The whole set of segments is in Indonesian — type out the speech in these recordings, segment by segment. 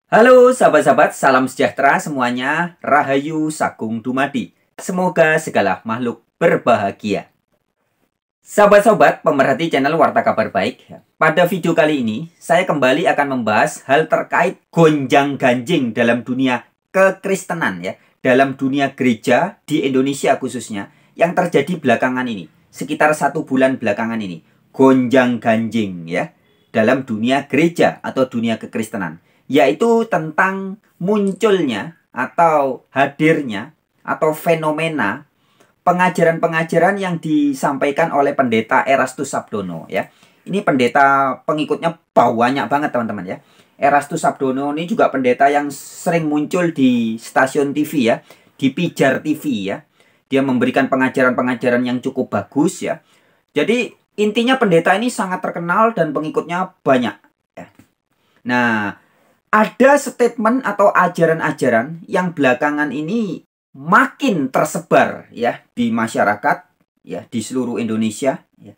Halo sahabat-sahabat, salam sejahtera semuanya, Rahayu Sagung Dumadi. Semoga segala makhluk berbahagia. Sahabat-sahabat pemerhati channel Warta Kabar Baik, pada video kali ini saya kembali akan membahas hal terkait gonjang-ganjing dalam dunia kekristenan ya, dalam dunia gereja di Indonesia khususnya yang terjadi belakangan ini, sekitar 1 bulan belakangan ini, gonjang-ganjing ya dalam dunia gereja atau dunia kekristenan. Yaitu tentang munculnya atau hadirnya atau fenomena pengajaran-pengajaran yang disampaikan oleh pendeta Erastus Sabdono ya. Ini pendeta pengikutnya banyak banget teman-teman ya. Erastus Sabdono ini juga pendeta yang sering muncul di stasiun TV ya, di Pijar TV ya. Dia memberikan pengajaran-pengajaran yang cukup bagus ya. Jadi intinya pendeta ini sangat terkenal dan pengikutnya banyak ya. Nah, ada statement atau ajaran-ajaran yang belakangan ini makin tersebar ya di masyarakat ya di seluruh Indonesia ya.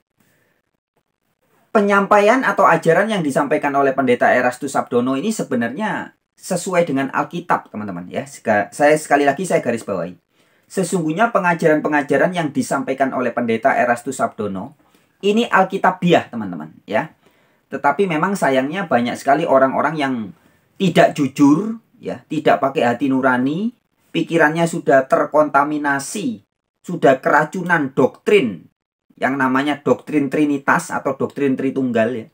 Penyampaian atau ajaran yang disampaikan oleh pendeta Erastus Sabdono ini sebenarnya sesuai dengan Alkitab, teman-teman ya. Saya sekali lagi garis bawahi. Sesungguhnya pengajaran-pengajaran yang disampaikan oleh pendeta Erastus Sabdono ini Alkitabiah, teman-teman ya. Tetapi memang sayangnya banyak sekali orang-orang yang tidak jujur, ya, tidak pakai hati nurani, pikirannya sudah terkontaminasi, sudah keracunan doktrin yang namanya doktrin Trinitas atau doktrin Tritunggal ya.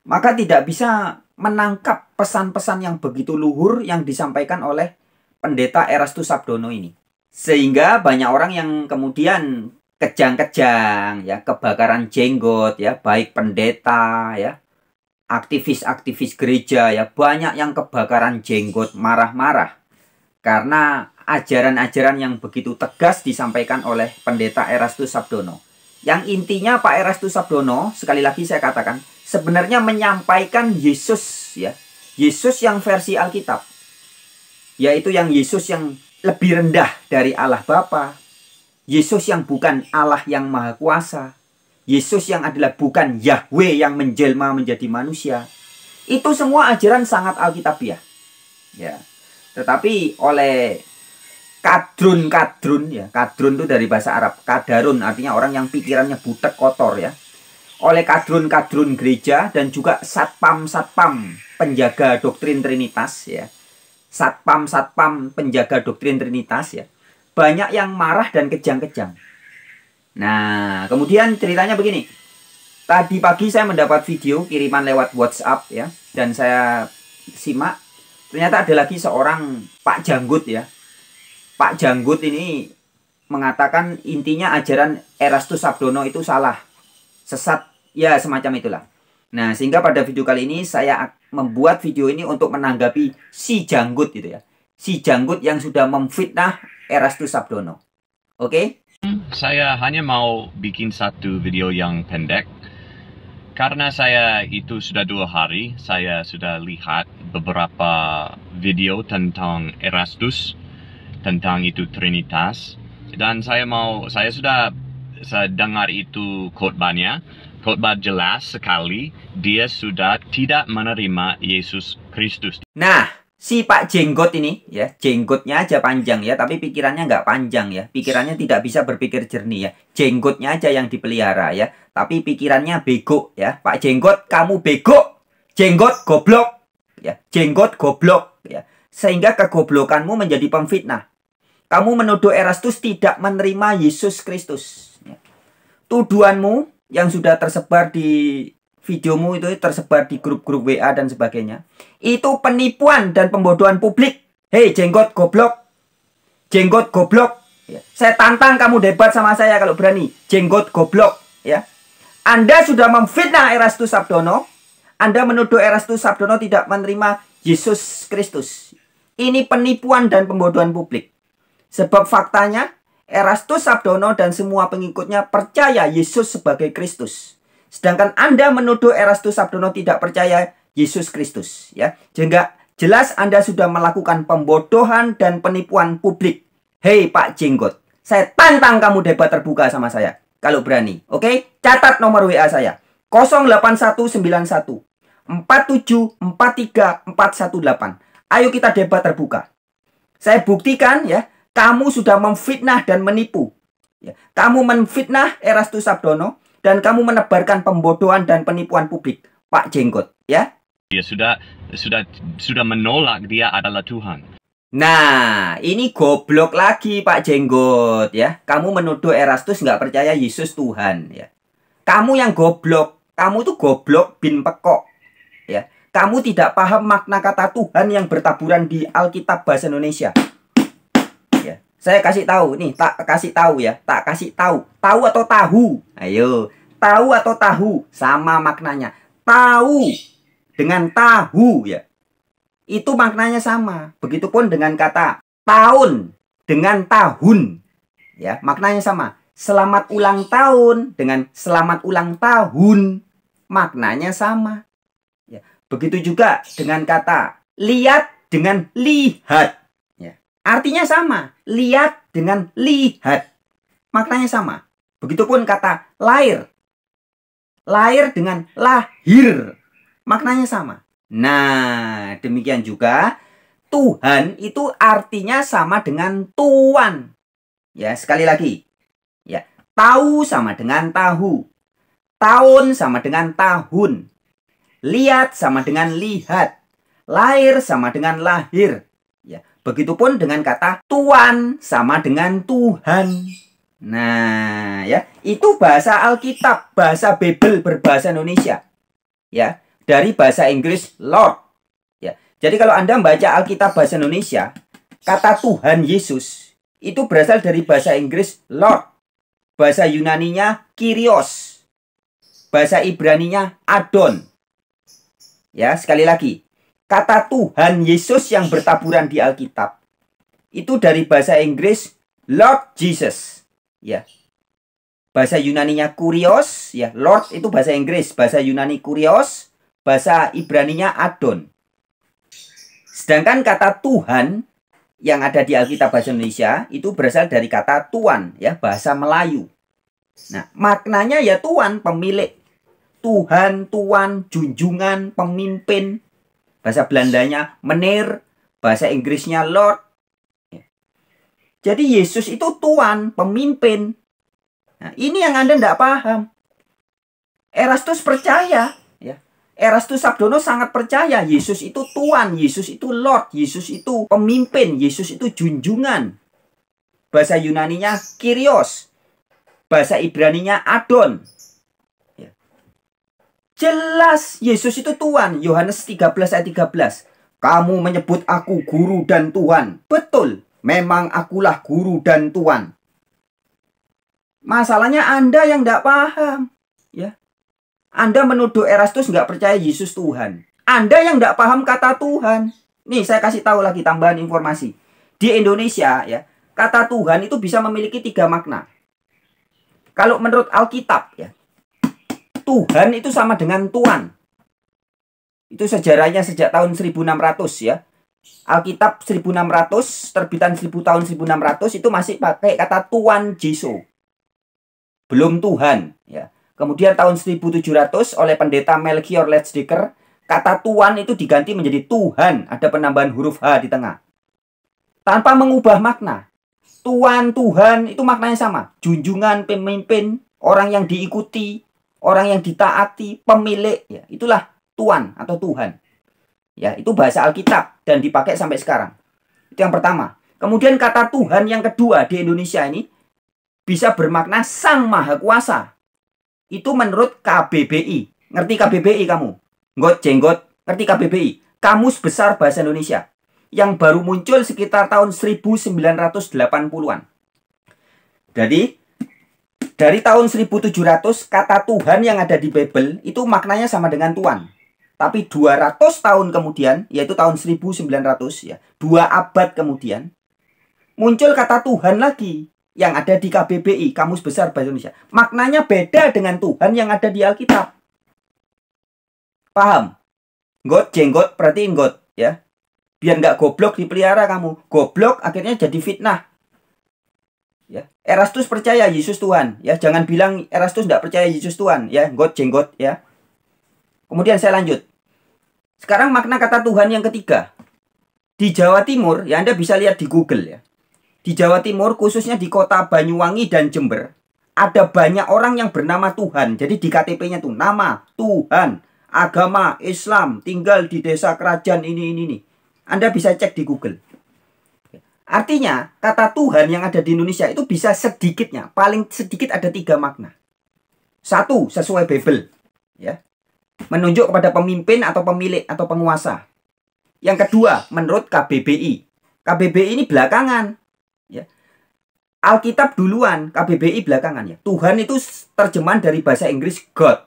Maka tidak bisa menangkap pesan-pesan yang begitu luhur yang disampaikan oleh pendeta Erastus Sabdono ini. Sehingga banyak orang yang kemudian kejang-kejang ya, kebakaran jenggot ya, baik pendeta ya, aktivis-aktivis gereja ya, banyak yang kebakaran jenggot, marah-marah karena ajaran-ajaran yang begitu tegas disampaikan oleh pendeta Erastus Sabdono. Yang intinya Pak Erastus Sabdono, sekali lagi saya katakan, sebenarnya menyampaikan Yesus ya, Yesus yang versi Alkitab, yaitu yang Yesus yang lebih rendah dari Allah Bapa, Yesus yang bukan Allah yang Maha Kuasa, Yesus yang adalah bukan Yahweh yang menjelma menjadi manusia. Itu semua ajaran sangat Alkitabiah. Ya. Tetapi oleh kadrun ya. Kadrun itu dari bahasa Arab. Kadarun artinya orang yang pikirannya butek kotor ya. Oleh kadrun-kadrun gereja dan juga satpam-satpam penjaga doktrin Trinitas ya. Satpam-satpam penjaga doktrin Trinitas ya. Banyak yang marah dan kejang-kejang. Nah, kemudian ceritanya begini. Tadi pagi saya mendapat video kiriman lewat WhatsApp ya, dan saya simak. Ternyata ada lagi seorang Pak Janggut ya. Pak Janggut ini mengatakan intinya ajaran Erastus Sabdono itu salah, sesat, ya semacam itulah. Nah, sehingga pada video kali ini saya membuat video ini untuk menanggapi si Janggut gitu ya. Si Janggut yang sudah memfitnah Erastus Sabdono. Oke? Saya hanya mau bikin satu video yang pendek. Karena saya itu sudah 2 hari, saya sudah lihat beberapa video tentang Erastus, tentang itu Trinitas. Dan saya sudah dengar itu khotbahnya. Khotbah jelas sekali, dia sudah tidak menerima Yesus Kristus. Nah, si Pak Jenggot ini ya, jenggotnya aja panjang ya, tapi pikirannya nggak panjang ya. Pikirannya tidak bisa berpikir jernih ya. Jenggotnya aja yang dipelihara ya, tapi pikirannya bego ya. Pak Jenggot, kamu bego. Jenggot goblok ya. Jenggot goblok ya. Sehingga kegoblokanmu menjadi pemfitnah. Kamu menuduh Erastus tidak menerima Yesus Kristus ya. Tuduhanmu yang sudah tersebar di videomu itu tersebar di grup-grup WA dan sebagainya, itu penipuan dan pembodohan publik. Hei jenggot goblok, jenggot goblok ya. Saya tantang kamu debat sama saya kalau berani. Jenggot goblok ya. Anda sudah memfitnah Erastus Sabdono. Anda menuduh Erastus Sabdono tidak menerima Yesus Kristus. Ini penipuan dan pembodohan publik. Sebab faktanya Erastus Sabdono dan semua pengikutnya percaya Yesus sebagai Kristus. Sedangkan Anda menuduh Erastus Sabdono tidak percaya Yesus Kristus ya. Sehingga jelas Anda sudah melakukan pembodohan dan penipuan publik. Hei Pak Jenggot, saya tantang kamu debat terbuka sama saya kalau berani. Oke? Catat nomor WA saya. 08191 47, 43, 418. Ayo kita debat terbuka. Saya buktikan ya, kamu sudah memfitnah dan menipu. Ya, kamu menfitnah Erastus Sabdono dan kamu menebarkan pembodohan dan penipuan publik, Pak Jenggot, ya. Dia sudah menolak dia adalah Tuhan. Nah, ini goblok lagi Pak Jenggot ya. Kamu menuduh Erastus nggak percaya Yesus Tuhan ya. Kamu yang goblok. Kamu tuh goblok bin pekok ya. Kamu tidak paham makna kata Tuhan yang bertaburan di Alkitab bahasa Indonesia. Ya, saya kasih tahu nih, tak kasih tahu ya, tak kasih tahu. Tahu atau tahu? Ayo, tahu atau tahu sama maknanya. Tahu dengan tahu ya. Itu maknanya sama. Begitupun dengan kata tahun dengan tahun. Ya, maknanya sama. Selamat ulang tahun dengan selamat ulang tahun. Maknanya sama. Ya, begitu juga dengan kata lihat dengan lihat. Ya, artinya sama. Lihat dengan lihat. Maknanya sama. Begitupun kata lahir. Lahir dengan lahir. Maknanya sama. Nah, demikian juga Tuhan itu artinya sama dengan tuan. Ya, sekali lagi. Ya, tahu sama dengan tahu. Tahun sama dengan tahun. Lihat sama dengan lihat. Lahir sama dengan lahir. Ya, begitupun dengan kata tuan sama dengan Tuhan. Nah, ya, itu bahasa Alkitab, bahasa Bible berbahasa Indonesia. Ya. Dari bahasa Inggris Lord. Ya. Jadi kalau Anda membaca Alkitab bahasa Indonesia, kata Tuhan Yesus itu berasal dari bahasa Inggris Lord. Bahasa Yunaninya Kyrios. Bahasa Ibraninya Adon. Ya, sekali lagi. Kata Tuhan Yesus yang bertaburan di Alkitab itu dari bahasa Inggris Lord Jesus. Ya. Bahasa Yunaninya Kyrios, ya. Lord itu bahasa Inggris, bahasa Yunani Kyrios. Bahasa Ibraninya Adon. Sedangkan kata Tuhan yang ada di Alkitab bahasa Indonesia itu berasal dari kata tuan, ya, bahasa Melayu. Nah, maknanya ya tuan, pemilik. Tuhan, tuan, junjungan, pemimpin. Bahasa Belandanya menir, bahasa Inggrisnya Lord. Jadi Yesus itu tuan, pemimpin. Nah, ini yang Anda tidak paham. Erastus percaya. Erastus Sabdono sangat percaya Yesus itu Tuhan, Yesus itu Lord, Yesus itu pemimpin, Yesus itu junjungan. Bahasa Yunaninya Kyrios, bahasa Ibraninya Adon. Ya. Jelas Yesus itu Tuhan. Yohanes 13 ayat 13. Kamu menyebut aku guru dan Tuhan. Betul, memang akulah guru dan Tuhan. Masalahnya Anda yang tidak paham. Ya. Anda menuduh Erastus nggak percaya Yesus Tuhan. Anda yang nggak paham kata Tuhan. Nih, saya kasih tahu lagi tambahan informasi. Di Indonesia, ya, kata Tuhan itu bisa memiliki 3 makna. Kalau menurut Alkitab, ya, Tuhan itu sama dengan Tuan. Itu sejarahnya sejak tahun 1600, ya. Alkitab 1600, terbitan 1000 tahun 1600 itu masih pakai kata Tuan Jesu. Belum Tuhan, ya. Kemudian tahun 1700 oleh pendeta Melchior Letzdecker, kata Tuan itu diganti menjadi Tuhan. Ada penambahan huruf H di tengah. Tanpa mengubah makna. Tuan, Tuhan itu maknanya sama. Junjungan, pemimpin, orang yang diikuti, orang yang ditaati, pemilik. Ya, itulah Tuan atau Tuhan. Ya, itu bahasa Alkitab dan dipakai sampai sekarang. Itu yang pertama. Kemudian kata Tuhan yang kedua di Indonesia ini bisa bermakna Sang Maha Kuasa. Itu menurut KBBI. Ngerti KBBI kamu? Nggot jenggot. Ngerti KBBI? Kamus Besar Bahasa Indonesia. Yang baru muncul sekitar tahun 1980-an. Jadi, dari tahun 1700, kata Tuhan yang ada di Bible itu maknanya sama dengan Tuhan. Tapi 200 tahun kemudian, yaitu tahun 1900, ya, 2 abad kemudian, muncul kata Tuhan lagi. Yang ada di KBBI, Kamus Besar Bahasa Indonesia. Maknanya beda dengan Tuhan yang ada di Alkitab. Paham? Nggot, jenggot, perhatiin nggot, ya. Biar nggak goblok dipelihara kamu. Goblok akhirnya jadi fitnah. Ya. Erastus percaya Yesus Tuhan, ya. Jangan bilang Erastus nggak percaya Yesus Tuhan, ya. Nggot, jenggot, ya. Kemudian saya lanjut. Sekarang makna kata Tuhan yang ketiga. Di Jawa Timur, ya Anda bisa lihat di Google ya. Di Jawa Timur, khususnya di kota Banyuwangi dan Jember, ada banyak orang yang bernama Tuhan. Jadi di KTP-nya tuh nama Tuhan, agama Islam, tinggal di desa kerajaan ini. Anda bisa cek di Google. Artinya, kata Tuhan yang ada di Indonesia itu bisa sedikitnya, paling sedikit ada 3 makna. 1, sesuai Bible, ya. Menunjuk kepada pemimpin atau pemilik atau penguasa. Yang kedua, menurut KBBI. KBBI ini belakangan, ya. Alkitab duluan, KBBI belakangan ya. Tuhan itu terjemahan dari bahasa Inggris God.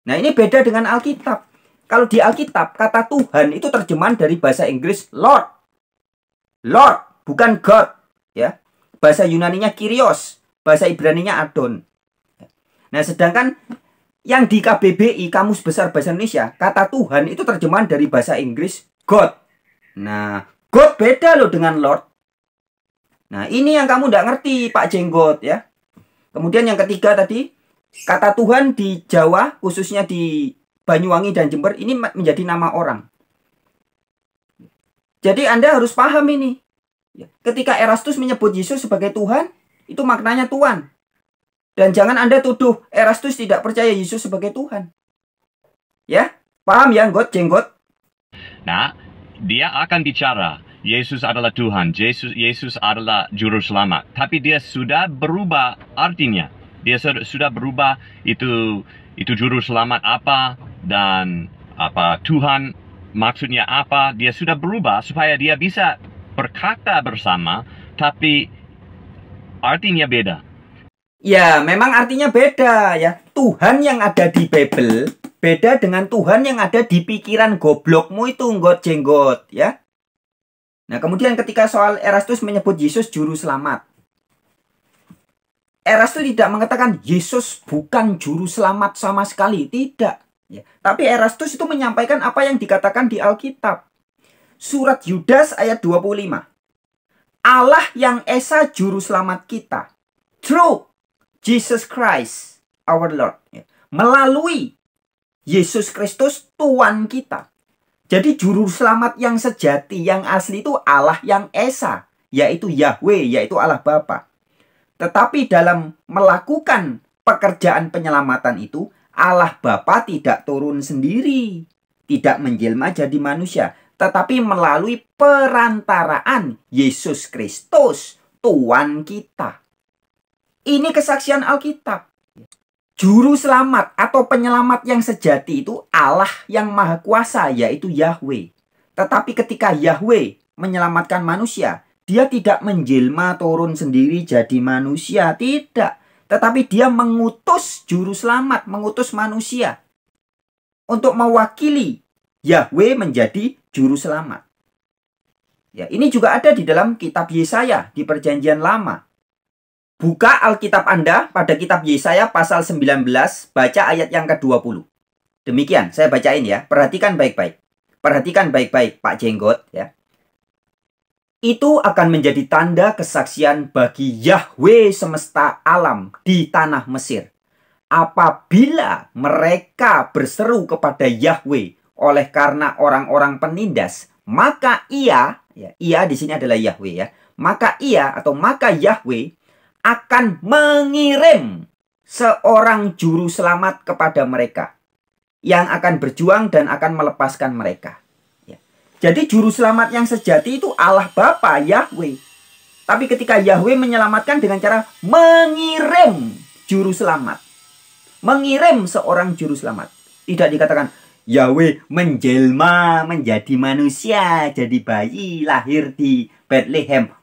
Nah, ini beda dengan Alkitab. Kalau di Alkitab, kata Tuhan itu terjemahan dari bahasa Inggris Lord. Lord, bukan God, ya. Bahasa Yunaninya Kyrios, bahasa Ibraninya Adon. Nah, sedangkan yang di KBBI, Kamus Besar Bahasa Indonesia, kata Tuhan itu terjemahan dari bahasa Inggris God. Nah, God beda loh dengan Lord. Nah, ini yang kamu nggak ngerti, Pak Jenggot, ya. Kemudian yang ketiga tadi, kata Tuhan di Jawa, khususnya di Banyuwangi dan Jember, ini menjadi nama orang. Jadi Anda harus paham ini. Ketika Erastus menyebut Yesus sebagai Tuhan, itu maknanya Tuhan. Dan jangan Anda tuduh Erastus tidak percaya Yesus sebagai Tuhan. Ya, paham ya, Jenggot? Nah, dia akan bicara, Yesus adalah Tuhan, Yesus adalah Juru Selamat. Tapi dia sudah berubah artinya. Dia sudah berubah itu Juru Selamat apa dan apa Tuhan maksudnya apa. Dia sudah berubah supaya dia bisa berkata bersama, tapi artinya beda. Ya, memang artinya beda ya. Tuhan yang ada di Bible beda dengan Tuhan yang ada di pikiran goblokmu itu, Jenggot, ya. Nah, kemudian ketika soal Erastus menyebut Yesus Juru Selamat. Erastus tidak mengatakan Yesus bukan Juru Selamat sama sekali. Tidak. Ya. Tapi Erastus itu menyampaikan apa yang dikatakan di Alkitab. Surat Yudas ayat 25. Allah yang Esa Juru Selamat kita. True. Jesus Christ, our Lord. Melalui Yesus Kristus, Tuhan kita. Jadi juru selamat yang sejati, yang asli itu Allah yang Esa. Yaitu Yahweh, yaitu Allah Bapa. Tetapi dalam melakukan pekerjaan penyelamatan itu, Allah Bapa tidak turun sendiri. Tidak menjelma jadi manusia. Tetapi melalui perantaraan Yesus Kristus, Tuhan kita. Ini kesaksian Alkitab. Juru selamat atau penyelamat yang sejati itu Allah yang Maha Kuasa, yaitu Yahweh. Tetapi ketika Yahweh menyelamatkan manusia, dia tidak menjelma turun sendiri jadi manusia. Tidak. Tetapi dia mengutus juru selamat, mengutus manusia. Untuk mewakili Yahweh menjadi juru selamat. Ya, ini juga ada di dalam kitab Yesaya di Perjanjian Lama. Buka Alkitab Anda pada kitab Yesaya pasal 19, baca ayat yang ke-20. Demikian, saya bacain ya. Perhatikan baik-baik. Perhatikan baik-baik, Pak Jenggot, ya. Itu akan menjadi tanda kesaksian bagi Yahweh semesta alam di tanah Mesir. Apabila mereka berseru kepada Yahweh oleh karena orang-orang penindas, maka ia, ya, ia di sini adalah Yahweh ya. Maka Yahweh akan mengirim seorang juru selamat kepada mereka yang akan berjuang dan akan melepaskan mereka. Ya. Jadi juru selamat yang sejati itu Allah Bapa, Yahweh. Tapi ketika Yahweh menyelamatkan dengan cara mengirim juru selamat. Mengirim seorang juru selamat. Tidak dikatakan Yahweh menjelma menjadi manusia, jadi bayi lahir di Bethlehem.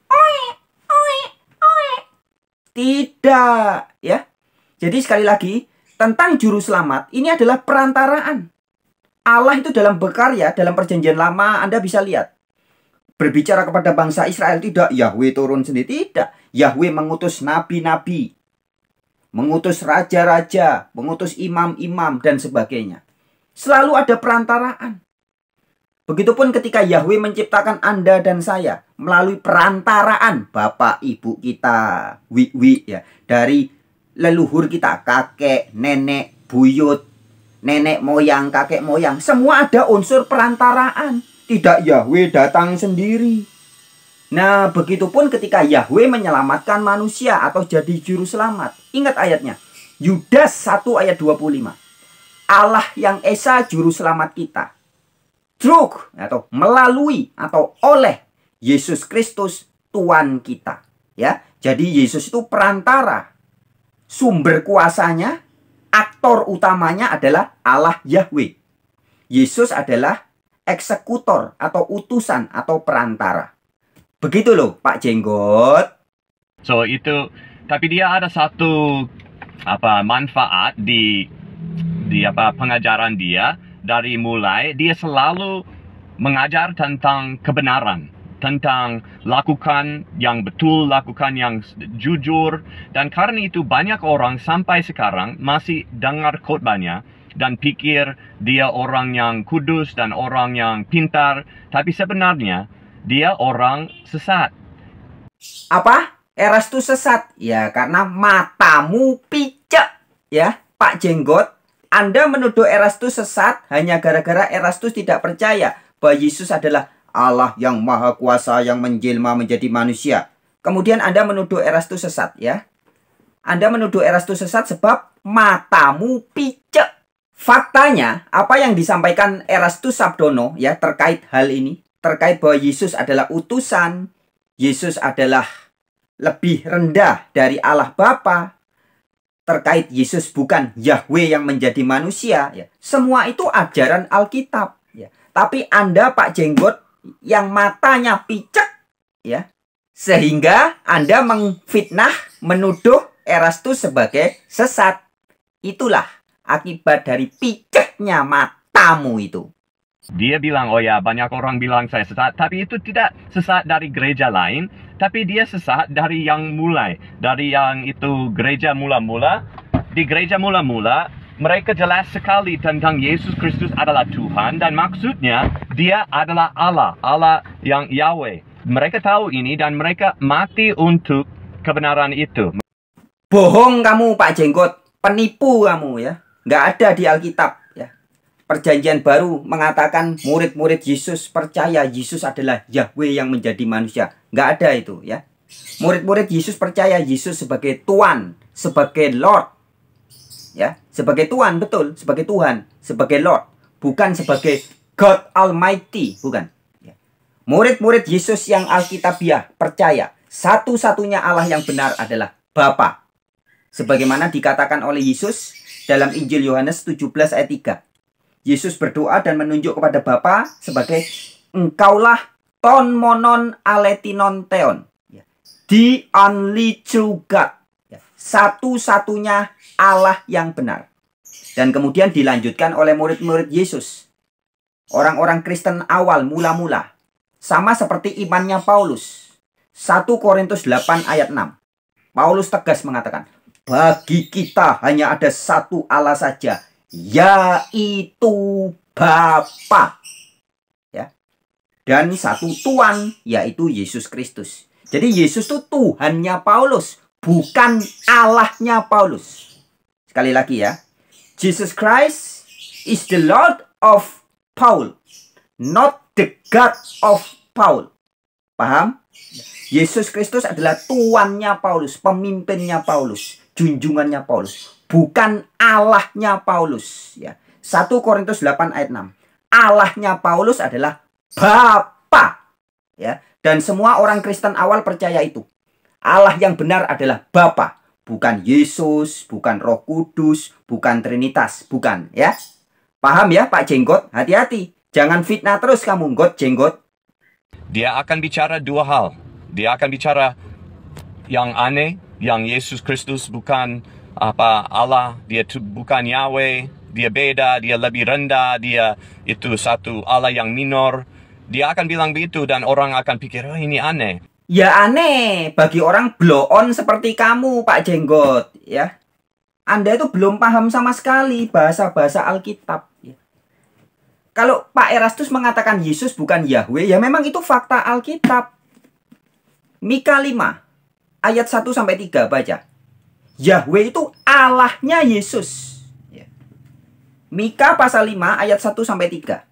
Tidak, ya. Jadi sekali lagi, tentang juru selamat, ini adalah perantaraan. Allah itu dalam berkarya, dalam perjanjian lama, Anda bisa lihat. Berbicara kepada bangsa Israel, tidak Yahweh turun sendiri, tidak. Yahweh mengutus nabi-nabi, mengutus raja-raja, mengutus imam-imam, dan sebagainya. Selalu ada perantaraan. Begitupun ketika Yahweh menciptakan Anda dan saya melalui perantaraan bapak ibu kita, ya, dari leluhur kita, kakek, nenek, buyut, nenek moyang, kakek moyang, semua ada unsur perantaraan. Tidak Yahweh datang sendiri. Nah, begitupun ketika Yahweh menyelamatkan manusia atau jadi juru selamat. Ingat ayatnya. Yudas 1 ayat 25. Allah yang Esa juru selamat kita. Through atau melalui atau oleh Yesus Kristus Tuhan kita. Ya, jadi Yesus itu perantara. Sumber kuasanya, aktor utamanya adalah Allah Yahweh. Yesus adalah eksekutor atau utusan atau perantara. Begitu loh Pak Jenggot. So itu, tapi dia ada satu manfaat di pengajaran dia. Dari mulai dia selalu mengajar tentang kebenaran, tentang lakukan yang betul, lakukan yang jujur. Dan karena itu banyak orang sampai sekarang masih dengar khotbahnya dan pikir dia orang yang kudus dan orang yang pintar, tapi sebenarnya dia orang sesat. Apa? Erastus sesat? Ya, karena matamu picek. Ya, Pak Jenggot. Anda menuduh Erastus sesat hanya gara-gara Erastus tidak percaya bahwa Yesus adalah Allah yang maha kuasa yang menjelma menjadi manusia. Kemudian Anda menuduh Erastus sesat, ya. Anda menuduh Erastus sesat sebab matamu picek. Faktanya, apa yang disampaikan Erastus Sabdono ya terkait hal ini, terkait bahwa Yesus adalah utusan, Yesus adalah lebih rendah dari Allah Bapa, terkait Yesus bukan Yahweh yang menjadi manusia, ya. Semua itu ajaran Alkitab, ya. Tapi Anda Pak Jenggot yang matanya picek, ya, sehingga Anda mengfitnah, menuduh Erastus sebagai sesat. Itulah akibat dari piceknya matamu itu. Dia bilang, oh ya, banyak orang bilang saya sesat, tapi itu tidak sesat dari gereja lain, tapi dia sesat dari yang mulai, dari yang itu gereja mula-mula. Di gereja mula-mula, mereka jelas sekali tentang Yesus Kristus adalah Tuhan, dan maksudnya dia adalah Allah, Allah yang Yahweh. Mereka tahu ini dan mereka mati untuk kebenaran itu. Bohong kamu Pak Jenggot, penipu kamu ya, nggak ada di Alkitab. Perjanjian baru mengatakan murid-murid Yesus percaya Yesus adalah Yahweh yang menjadi manusia. Nggak ada itu ya. Murid-murid Yesus percaya Yesus sebagai Tuhan, sebagai Lord. Ya, sebagai Tuhan, betul, sebagai Tuhan, sebagai Lord, bukan sebagai God Almighty, bukan. Murid-murid Yesus yang Alkitabiah percaya satu-satunya Allah yang benar adalah Bapa. Sebagaimana dikatakan oleh Yesus dalam Injil Yohanes 17 ayat 3. Yesus berdoa dan menunjuk kepada Bapa sebagai engkaulah ton monon aletinon theon. The only true God. Satu-satunya Allah yang benar. Dan kemudian dilanjutkan oleh murid-murid Yesus. Orang-orang Kristen awal mula-mula. Sama seperti imannya Paulus. 1 Korintus 8 ayat 6. Paulus tegas mengatakan, bagi kita hanya ada satu Allah saja, yaitu Bapa, ya, dan satu Tuhan, yaitu Yesus Kristus. Jadi Yesus itu Tuhannya Paulus, bukan Allahnya Paulus. Sekali lagi ya, Jesus Christ is the Lord of Paul, not the God of Paul. Paham? Yesus Kristus adalah tuannya Paulus, pemimpinnya Paulus, junjungannya Paulus, bukan Allahnya Paulus, ya. 1 Korintus 8 ayat 6. Allahnya Paulus adalah Bapa, ya. Dan semua orang Kristen awal percaya itu. Allah yang benar adalah Bapa, bukan Yesus, bukan Roh Kudus, bukan Trinitas, bukan, ya. Paham ya Pak Jenggot? Hati-hati, jangan fitnah terus kamu, Jenggot. Dia akan bicara dua hal. Dia akan bicara yang aneh, yang Yesus Kristus bukan Allah, dia bukan Yahweh, dia beda, dia lebih rendah, dia itu satu Allah yang minor. Dia akan bilang begitu dan orang akan pikir, oh ini aneh. Ya aneh bagi orang blow-on seperti kamu Pak Jenggot, ya. Anda itu belum paham sama sekali bahasa-bahasa Alkitab, ya. Kalau Pak Erastus mengatakan Yesus bukan Yahweh, ya memang itu fakta Alkitab. Mika 5 ayat 1-3 baca. Yahweh itu Allahnya Yesus. Mika pasal 5 ayat 1 sampai 3.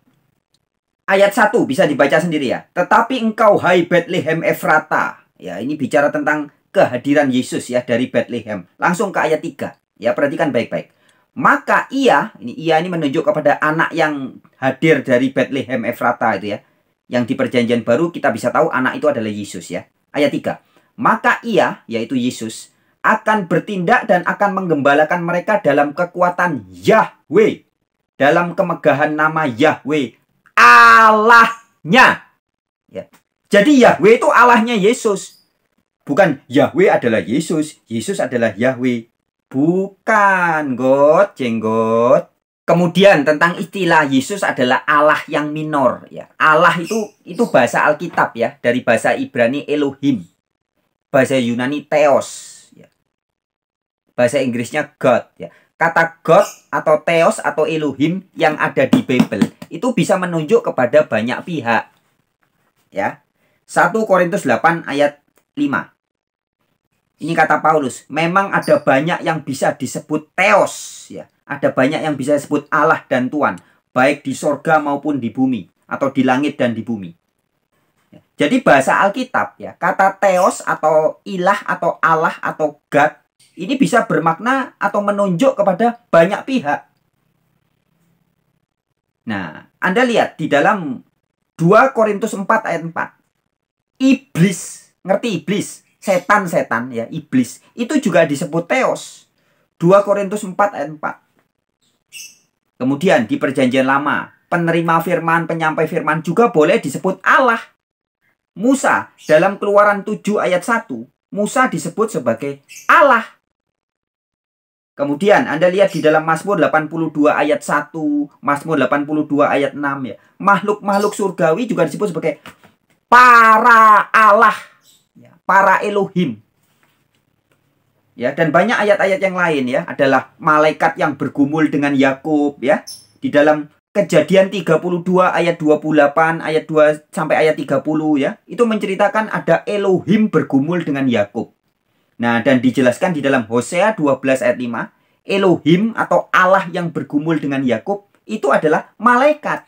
Ayat 1 bisa dibaca sendiri ya. Tetapi engkau hai Bethlehem Efrata. Ya, ini bicara tentang kehadiran Yesus ya dari Bethlehem. Langsung ke ayat 3. Ya, perhatikan baik-baik. Maka ia ini menunjuk kepada anak yang hadir dari Bethlehem Efrata itu ya. Yang di perjanjian baru kita bisa tahu anak itu adalah Yesus ya. Ayat 3. Maka ia, yaitu Yesus, akan bertindak dan akan menggembalakan mereka dalam kekuatan Yahweh. Dalam kemegahan nama Yahweh, Allahnya. Ya. Jadi Yahweh itu Allahnya Yesus. Bukan Yahweh adalah Yesus, Yesus adalah Yahweh. Bukan, jenggot. Kemudian tentang istilah Yesus adalah Allah yang minor ya. Allah itu bahasa Alkitab ya, dari bahasa Ibrani Elohim. Bahasa Yunani Theos ya. Bahasa Inggrisnya God ya. Kata God atau Theos atau Elohim yang ada di Bible itu bisa menunjuk kepada banyak pihak. Ya. 1 Korintus 8 ayat 5. Ini kata Paulus, memang ada banyak yang bisa disebut Theos ya. Ada banyak yang bisa disebut Allah dan Tuhan, baik di sorga maupun di bumi atau di langit dan di bumi. Jadi bahasa Alkitab ya, kata Theos atau ilah atau Allah atau God ini bisa bermakna atau menunjuk kepada banyak pihak. Nah, Anda lihat di dalam 2 Korintus 4 ayat 4. Iblis, ngerti iblis? Setan-setan ya, iblis. Itu juga disebut Theos. 2 Korintus 4 ayat 4. Kemudian di perjanjian lama, penerima firman, penyampai firman juga boleh disebut Allah. Musa dalam Keluaran 7 ayat 1, Musa disebut sebagai Allah. Kemudian Anda lihat di dalam Mazmur 82 ayat 1, Mazmur 82 ayat 6 ya. Makhluk-makhluk surgawi juga disebut sebagai para Allah, ya, para Elohim. Ya, dan banyak ayat-ayat yang lain ya, adalah malaikat yang bergumul dengan Yakub ya. Di dalam Kejadian 32 ayat 28 ayat 2 sampai ayat 30 ya, itu menceritakan ada Elohim bergumul dengan Yakub. Nah, dan dijelaskan di dalam Hosea 12 ayat 5, Elohim atau Allah yang bergumul dengan Yakub itu adalah malaikat.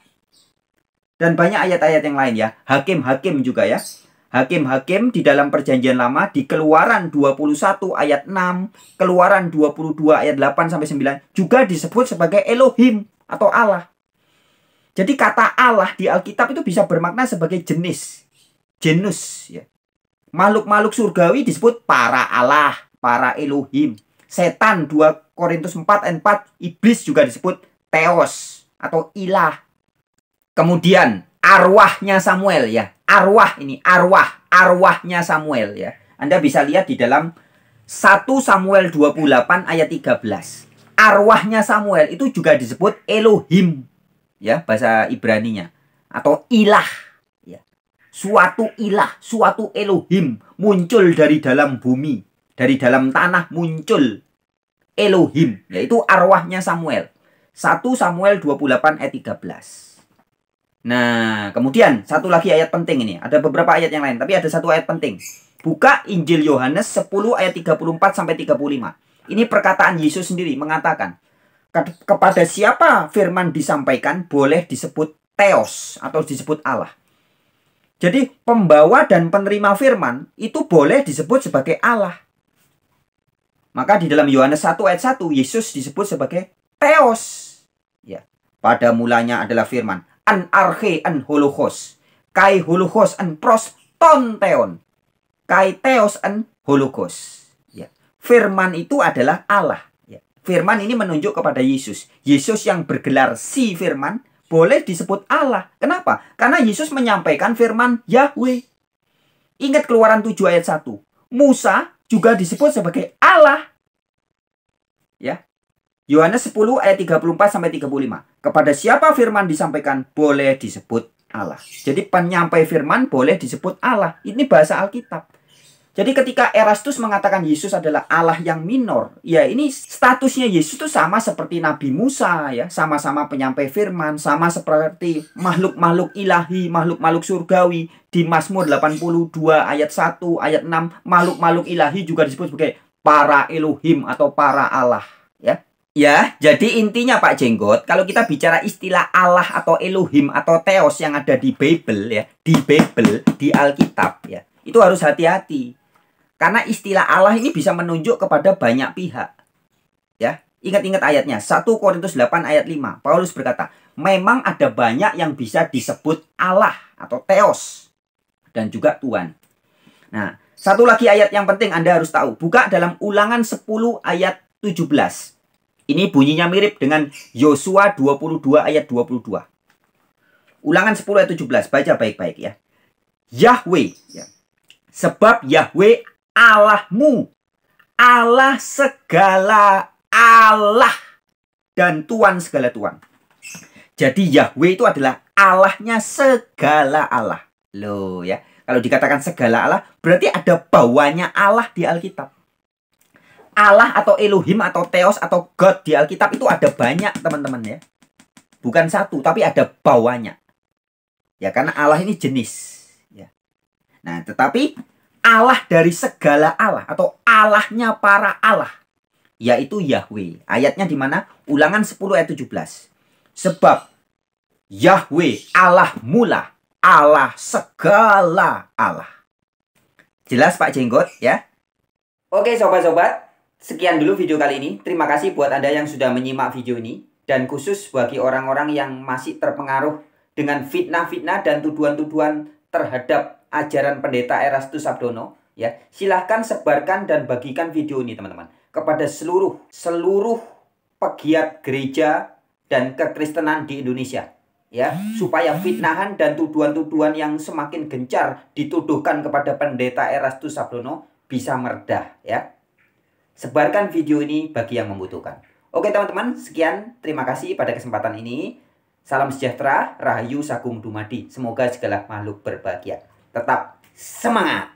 Dan banyak ayat-ayat yang lain ya, hakim-hakim juga ya. Hakim-hakim di dalam perjanjian lama di Keluaran 21 ayat 6, Keluaran 22 ayat 8 sampai 9 juga disebut sebagai Elohim atau Allah. Jadi kata Allah di Alkitab itu bisa bermakna sebagai jenis, genus ya. Makhluk-makhluk surgawi disebut para Allah, para Elohim. Setan 2 Korintus 4 ayat 4, iblis juga disebut Theos atau ilah. Kemudian arwahnya Samuel ya. Arwahnya Samuel ya. Anda bisa lihat di dalam 1 Samuel 28 ayat 13. Arwahnya Samuel itu juga disebut Elohim ya, bahasa Ibraninya, atau ilah ya. Suatu ilah, suatu Elohim muncul dari dalam bumi, dari dalam tanah muncul Elohim, yaitu arwahnya Samuel. 1 Samuel 28 ayat 13. Nah, kemudian satu lagi ayat penting ini. Ada beberapa ayat yang lain, tapi ada satu ayat penting. Buka Injil Yohanes 10 ayat 34 sampai 35. Ini perkataan Yesus sendiri mengatakan, kepada siapa firman disampaikan boleh disebut Theos atau disebut Allah. Jadi pembawa dan penerima firman itu boleh disebut sebagai Allah. Maka di dalam Yohanes 1 ayat 1 Yesus disebut sebagai Theos. Ya, pada mulanya adalah firman. An arche an hologos, kai hologos an pros ton theon, kai theos an hologos. Ya. Firman itu adalah Allah. Ya. Firman ini menunjuk kepada Yesus. Yesus yang bergelar si firman boleh disebut Allah. Kenapa? Karena Yesus menyampaikan firman Yahweh. Ingat Keluaran 7 ayat 1. Musa juga disebut sebagai Allah. Ya. Yohanes 10 ayat 34 sampai 35. Kepada siapa firman disampaikan boleh disebut Allah. Jadi penyampai firman boleh disebut Allah. Ini bahasa Alkitab. Jadi ketika Erastus mengatakan Yesus adalah Allah yang minor, ya ini statusnya Yesus itu sama seperti Nabi Musa ya, sama-sama penyampai firman, sama seperti makhluk-makhluk ilahi, makhluk-makhluk surgawi. Di Mazmur 82 ayat 1, ayat 6, makhluk-makhluk ilahi juga disebut sebagai para Elohim atau para Allah ya. Ya, jadi intinya Pak Jenggot, kalau kita bicara istilah Allah atau Elohim atau Theos yang ada di Bible ya, di Alkitab ya, itu harus hati-hati. Karena istilah Allah ini bisa menunjuk kepada banyak pihak. Ya, ingat-ingat ayatnya, 1 Korintus 8 ayat 5. Paulus berkata, memang ada banyak yang bisa disebut Allah atau Theos dan juga Tuhan. Nah, satu lagi ayat yang penting Anda harus tahu. Buka dalam Ulangan 10 ayat 17. Ini bunyinya mirip dengan Yosua 22 ayat 22. Ulangan 10 ayat 17. Baca baik-baik ya. Yahweh. Ya. Sebab Yahweh Allahmu. Allah segala Allah. Dan Tuhan segala Tuhan. Jadi Yahweh itu adalah Allahnya segala Allah. Loh ya. Kalau dikatakan segala Allah, berarti ada bawahnya Allah di Alkitab. Allah atau Elohim atau Theos atau God di Alkitab itu ada banyak teman-teman ya. Bukan satu, tapi ada bawahnya. Ya, karena Allah ini jenis. Ya. Nah, tetapi Allah dari segala Allah atau Allahnya para Allah, yaitu Yahweh. Ayatnya di mana? Ulangan 10 ayat 17. Sebab Yahweh Allah mula, Allah segala Allah. Jelas Pak Jenggot ya? Oke sobat-sobat. Sekian dulu video kali ini. Terima kasih buat Anda yang sudah menyimak video ini. Dan khusus bagi orang-orang yang masih terpengaruh dengan fitnah-fitnah dan tuduhan-tuduhan terhadap ajaran pendeta Erastus Sabdono. Ya, silahkan sebarkan dan bagikan video ini teman-teman. Kepada seluruh pegiat gereja dan kekristenan di Indonesia. Ya, supaya fitnahan dan tuduhan-tuduhan yang semakin gencar dituduhkan kepada pendeta Erastus Sabdono bisa meredah ya. Sebarkan video ini bagi yang membutuhkan. Oke teman-teman, sekian. Terima kasih pada kesempatan ini. Salam sejahtera, Rahayu Sagung Dumadi. Semoga segala makhluk berbahagia. Tetap semangat!